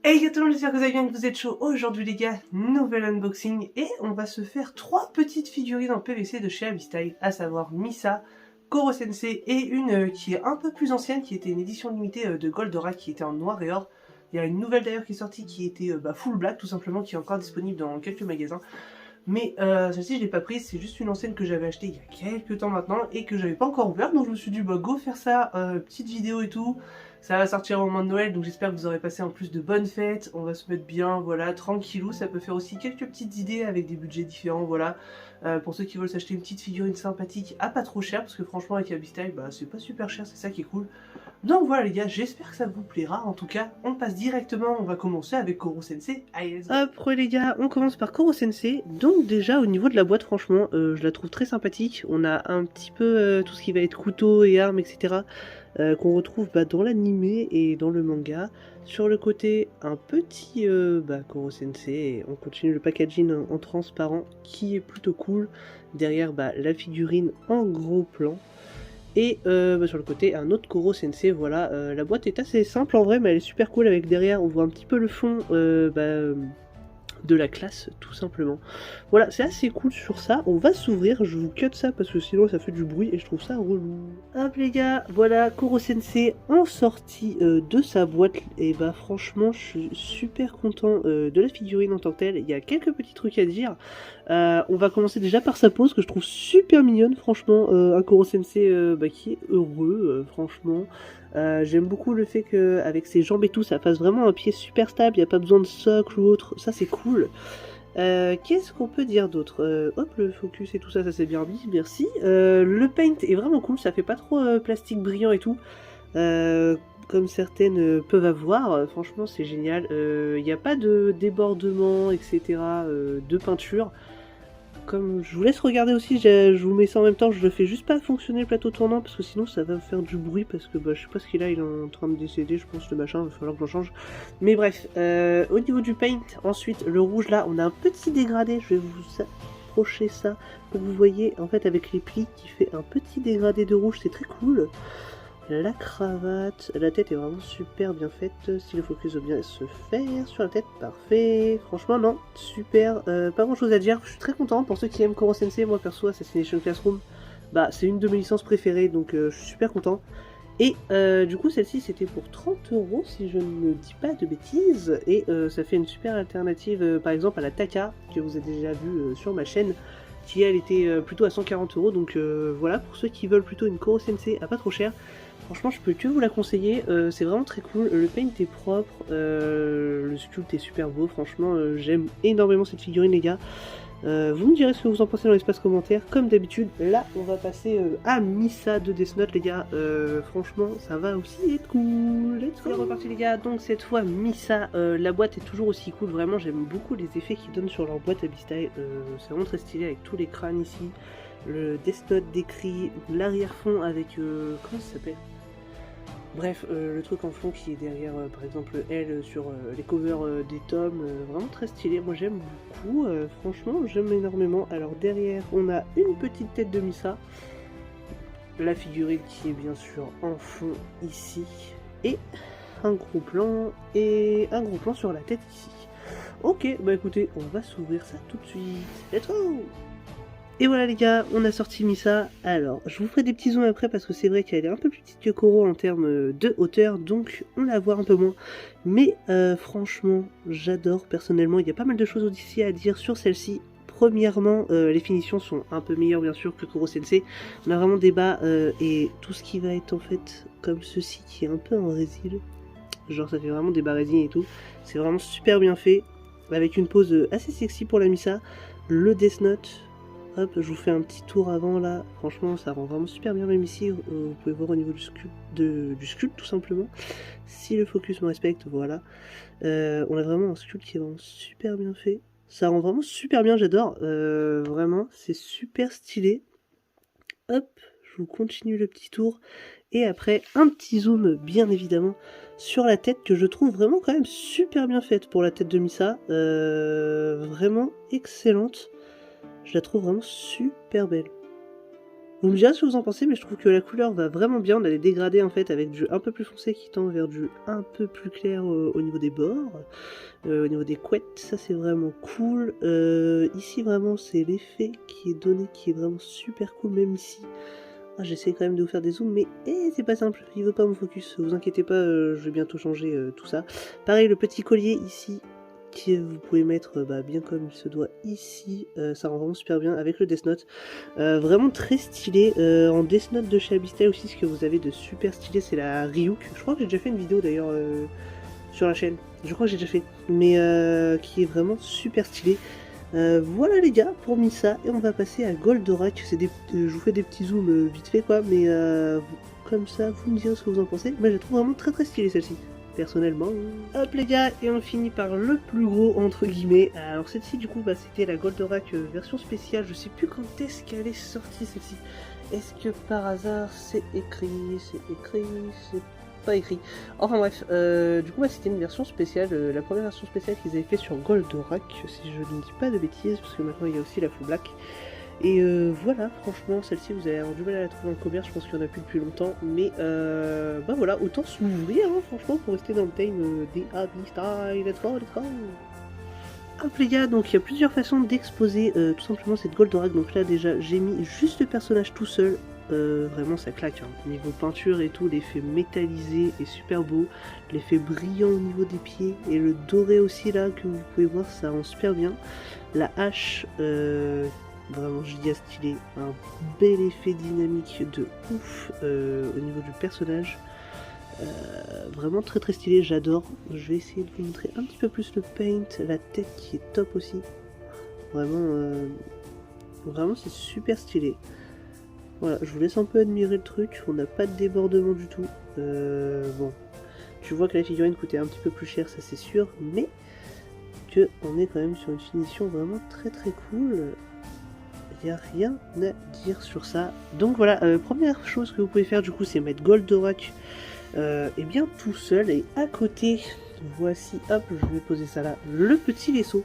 Hey tout le monde, j'espère que vous allez bien, que vous êtes chaud. Aujourd'hui les gars, nouvel unboxing et on va se faire 3 petites figurines en PVC de chez Abistyle, à savoir Misa, Koro Sensei et une qui est un peu plus ancienne, qui était une édition limitée de Goldorak qui était en noir et or. Il y a une nouvelle d'ailleurs qui est sortie qui était full black tout simplement, qui est encore disponible dans quelques magasins. Mais celle-ci je l'ai pas prise, c'est juste une ancienne que j'avais achetée il y a quelques temps maintenant et que j'avais pas encore ouverte, donc je me suis dit bah go faire ça, petite vidéo et tout. Ça va sortir au moment de Noël, donc j'espère que vous aurez passé en plus de bonnes fêtes. On va se mettre bien, voilà, tranquillou. Ça peut faire aussi quelques petites idées avec des budgets différents, voilà. Pour ceux qui veulent s'acheter une petite figurine sympathique à pas trop cher, parce que franchement avec Abistyle, bah c'est pas super cher, c'est ça qui est cool. Donc voilà les gars, j'espère que ça vous plaira. En tout cas, on passe directement, on va commencer avec Koro Sensei. Allez, let's go. Hop, les gars, on commence par Koro Sensei. Donc déjà, au niveau de la boîte, franchement, je la trouve très sympathique. On a un petit peu tout ce qui va être couteau et armes, etc. Qu'on retrouve dans l'animé et dans le manga. Sur le côté, un petit Koro Sensei. Et on continue le packaging en transparent qui est plutôt cool. Derrière, la figurine en gros plan. Et sur le côté, un autre Koro Sensei, voilà. La boîte est assez simple en vrai, mais elle est super cool avec derrière, on voit un petit peu le fond de la classe, tout simplement. Voilà, c'est assez cool sur ça. On va s'ouvrir, je vous cut ça parce que sinon ça fait du bruit et je trouve ça relou. Hop les gars, voilà Koro Sensei en sortie de sa boîte. Et franchement, je suis super content de la figurine en tant que telle. Il y a quelques petits trucs à dire. On va commencer déjà par sa pose que je trouve super mignonne, franchement. Un Koro Sensei qui est heureux, franchement. J'aime beaucoup le fait qu'avec ses jambes et tout, ça fasse vraiment un pied super stable, il n'y a pas besoin de socle ou autre, ça c'est cool. Qu'est-ce qu'on peut dire d'autre? Hop, le focus et tout ça, ça c'est bien mis, merci. Le paint est vraiment cool, ça fait pas trop plastique brillant et tout. Comme certaines peuvent avoir, franchement c'est génial. Il n'y a pas de débordement, etc. De peinture. Comme je vous laisse regarder aussi, je vous mets ça en même temps, je le fais juste pas fonctionner le plateau tournant parce que sinon ça va faire du bruit parce que je sais pas ce qu'il a, il est en train de décéder, je pense le machin, il va falloir que j'en change. Mais bref, au niveau du paint, ensuite le rouge là, on a un petit dégradé, je vais vous approcher ça pour que vous voyez en fait avec les plis qui fait un petit dégradé de rouge, c'est très cool. La cravate, la tête est vraiment super bien faite, si le focus veut bien se faire sur la tête, parfait, franchement non, super, pas grand chose à dire, je suis très content, pour ceux qui aiment Koro Sensei, moi perso Assassination Classroom, c'est une de mes licences préférées, donc je suis super content. Et du coup celle-ci c'était pour 30€ si je ne me dis pas de bêtises, et ça fait une super alternative par exemple à la Taka, que vous avez déjà vu sur ma chaîne, qui elle était plutôt à 140€, donc voilà, pour ceux qui veulent plutôt une Koro Sensei à pas trop cher, franchement, je peux que vous la conseiller, c'est vraiment très cool, le paint est propre, le sculpt est super beau, franchement, j'aime énormément cette figurine les gars. Vous me direz ce que vous en pensez dans l'espace commentaire, comme d'habitude. Là, on va passer à Misa de Death Note les gars, franchement, ça va aussi être cool. Let's go. C'est reparti les gars, donc cette fois Misa, la boîte est toujours aussi cool, vraiment, j'aime beaucoup les effets qu'ils donnent sur leur boîte Abistyle, c'est vraiment très stylé avec tous les crânes ici. Le Death Note décrit, l'arrière-fond avec, comment ça s'appelle? Bref, le truc en fond qui est derrière, par exemple, elle sur les covers des tomes, vraiment très stylé. Moi j'aime beaucoup, franchement j'aime énormément. Alors derrière, on a une petite tête de Misa, la figurine qui est bien sûr en fond ici, et un gros plan sur la tête ici. Ok, écoutez, on va s'ouvrir ça tout de suite. Let's go! Et voilà les gars, on a sorti Misa. Alors, je vous ferai des petits zooms après parce que c'est vrai qu'elle est un peu plus petite que Koro en termes de hauteur, donc on la voit un peu moins. Mais franchement, j'adore personnellement. Il y a pas mal de choses aussi à dire sur celle-ci. Premièrement, les finitions sont un peu meilleures bien sûr que Koro Sensei. On a vraiment des bas et tout ce qui va être en fait comme ceci qui est un peu en résine. Genre ça fait vraiment des bas résine et tout. C'est vraiment super bien fait. Avec une pose assez sexy pour la Misa. Le Death Note. Hop, je vous fais un petit tour avant là, franchement ça rend vraiment super bien même ici, vous pouvez voir au niveau du sculpt tout simplement, si le focus me respecte, voilà. On a vraiment un sculpt qui est vraiment super bien fait, ça rend vraiment super bien, j'adore, vraiment c'est super stylé. Hop, je vous continue le petit tour, et après un petit zoom bien évidemment sur la tête que je trouve vraiment quand même super bien faite pour la tête de Misa, vraiment excellente. Je la trouve vraiment super belle. Vous me direz ce que vous en pensez, mais je trouve que la couleur va vraiment bien. On a des dégradés en fait avec du un peu plus foncé qui tend vers du un peu plus clair au niveau des bords, au niveau des couettes. Ça c'est vraiment cool. Ici vraiment c'est l'effet qui est donné qui est vraiment super cool même ici. Ah, j'essaie quand même de vous faire des zooms, mais c'est pas simple, il veut pas mon focus. Vous inquiétez pas, je vais bientôt changer tout ça. Pareil, le petit collier ici, que vous pouvez mettre bien comme il se doit ici, ça rend vraiment super bien avec le Death Note. Vraiment très stylé. En Death Note de chez Abyssal aussi, ce que vous avez de super stylé, c'est la Ryuk. Je crois que j'ai déjà fait une vidéo d'ailleurs sur la chaîne. Je crois que j'ai déjà fait, mais qui est vraiment super stylé. Voilà les gars pour Misa, et on va passer à Goldorak. Je vous fais des petits zooms vite fait quoi, mais comme ça vous me direz ce que vous en pensez. Moi je la trouve vraiment très stylée celle-ci, personnellement. Hop les gars, et on finit par le plus gros entre guillemets. Alors celle-ci du coup c'était la Goldorak version spéciale. Je sais plus quand est-ce qu'elle est sortie celle-ci. Est-ce que par hasard c'est écrit, c'est pas écrit. Enfin bref, du coup c'était une version spéciale, la première version spéciale qu'ils avaient fait sur Goldorak, si je ne dis pas de bêtises, parce que maintenant il y a aussi la full black. Et voilà, franchement celle-ci vous avez du mal à la trouver en commerce, je pense qu'il n'y en a plus depuis longtemps, mais voilà, autant s'ouvrir hein, franchement pour rester dans le thème des Abyssal, let's go. Hop les gars, donc il y a plusieurs façons d'exposer tout simplement cette Goldorak. Donc là déjà j'ai mis juste le personnage tout seul. Vraiment ça claque, hein. Niveau peinture et tout, l'effet métallisé est super beau, l'effet brillant au niveau des pieds et le doré aussi là que vous pouvez voir, ça rend super bien. La hache, vraiment giga stylé, un bel effet dynamique de ouf au niveau du personnage. Vraiment très stylé, j'adore. Je vais essayer de vous montrer un petit peu plus le paint, la tête qui est top aussi. Vraiment c'est super stylé. Voilà, je vous laisse un peu admirer le truc, on n'a pas de débordement du tout. Bon, tu vois que la figurine coûtait un petit peu plus cher, ça c'est sûr, mais que on est quand même sur une finition vraiment très cool. Il n'y a rien à dire sur ça. Donc voilà, première chose que vous pouvez faire du coup, c'est mettre Goldorak et bien tout seul, et à côté, voici, hop, je vais poser ça là, le petit vaisseau.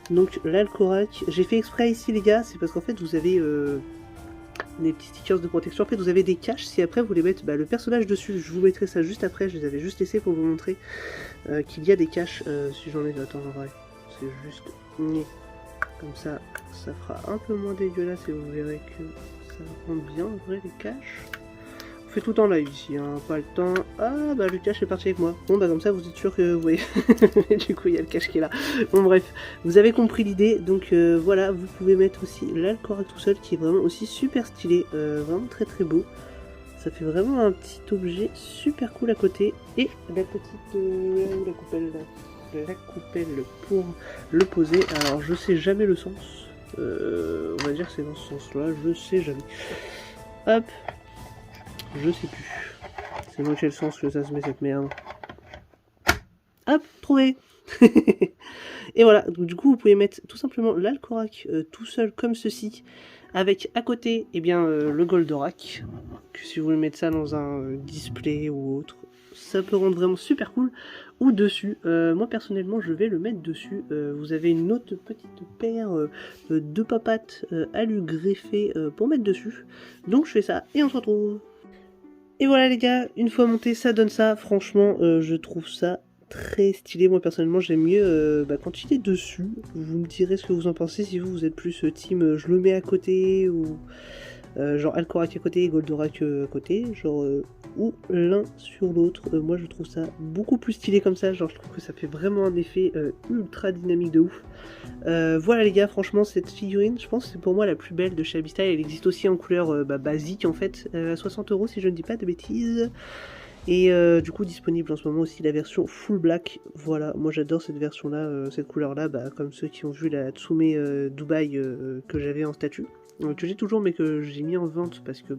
Donc l'Alcorak, j'ai fait exprès ici les gars, c'est parce qu'en fait vous avez des petits stickers de protection. En fait, vous avez des caches. Si après vous voulez mettre le personnage dessus, je vous mettrai ça juste après. Je les avais juste laissés pour vous montrer qu'il y a des caches. Si j'en ai, attends, en vrai, c'est juste comme ça, ça fera un peu moins dégueulasse et vous verrez que ça rend bien en vrai les caches. On fait tout en live ici, hein, pas le temps. Ah bah le cache est parti avec moi. Bon bah comme ça vous êtes sûr que vous voyez. Du coup il y a le cache qui est là. Bon bref, vous avez compris l'idée. Donc voilà, vous pouvez mettre aussi l'Alcorak tout seul qui est vraiment aussi super stylé. Vraiment très beau. Ça fait vraiment un petit objet super cool à côté. Et la petite la coupelle pour le poser. Alors je sais jamais le sens. On va dire que c'est dans ce sens là, je sais jamais. Hop. Je sais plus. C'est dans quel sens que ça se met cette merde. Hop, trouvé. Et voilà, donc du coup vous pouvez mettre tout simplement l'Alcorak tout seul comme ceci, avec à côté le Goldorak, que si vous voulez mettre ça dans un display ou autre, ça peut rendre vraiment super cool, ou dessus. Moi personnellement je vais le mettre dessus. Vous avez une autre petite paire de papates alu greffées pour mettre dessus, donc je fais ça et on se retrouve. Et voilà les gars, une fois monté ça donne ça, franchement je trouve ça très stylé. Moi personnellement j'aime mieux quand il est dessus. Vous me direz ce que vous en pensez, si vous êtes plus team je le mets à côté, ou genre Alcorak à côté et Goldorak à côté, genre ou l'un sur l'autre. Moi je trouve ça beaucoup plus stylé comme ça, genre je trouve que ça fait vraiment un effet ultra dynamique de ouf. Voilà les gars, franchement cette figurine, je pense que c'est pour moi la plus belle de chez Abyssal. Elle existe aussi en couleur basique en fait, à 60 € si je ne dis pas de bêtises. Et du coup disponible en ce moment aussi la version full black. Voilà, moi j'adore cette version là, cette couleur là, comme ceux qui ont vu la Tsume Dubaï que j'avais en statue, que j'ai toujours mais que j'ai mis en vente parce que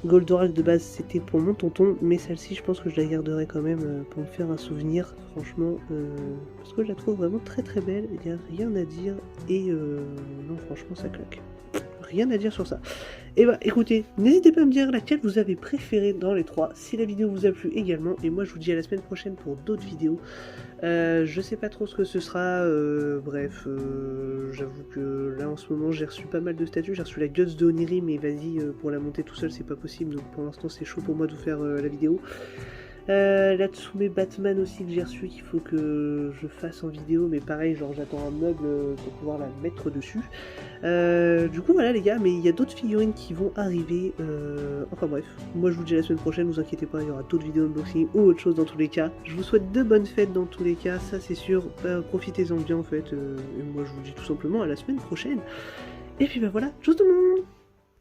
Goldorak de base c'était pour mon tonton, mais celle-ci je pense que je la garderai quand même pour me faire un souvenir, franchement, parce que je la trouve vraiment très belle, il n'y a rien à dire, et non franchement ça claque. rien à dire sur ça. Et bah écoutez, n'hésitez pas à me dire laquelle vous avez préféré dans les 3, si la vidéo vous a plu également, et moi je vous dis à la semaine prochaine pour d'autres vidéos. Je sais pas trop ce que ce sera, bref, j'avoue que là en ce moment j'ai reçu pas mal de statues, j'ai reçu la Guts de Oniri, mais vas-y, pour la monter tout seul c'est pas possible, donc pour l'instant c'est chaud pour moi de vous faire la vidéo. La Tsume Batman aussi que j'ai reçu qu'il faut que je fasse en vidéo, mais pareil, genre j'attends un meuble pour pouvoir la mettre dessus. Du coup voilà les gars, mais il y a d'autres figurines qui vont arriver, enfin bref, moi je vous dis à la semaine prochaine, vous inquiétez pas, il y aura d'autres vidéos unboxing ou autre chose dans tous les cas. Je vous souhaite de bonnes fêtes dans tous les cas, ça c'est sûr, profitez-en bien en fait, et moi je vous dis tout simplement à la semaine prochaine. Et puis bah voilà, tchuss tout le monde.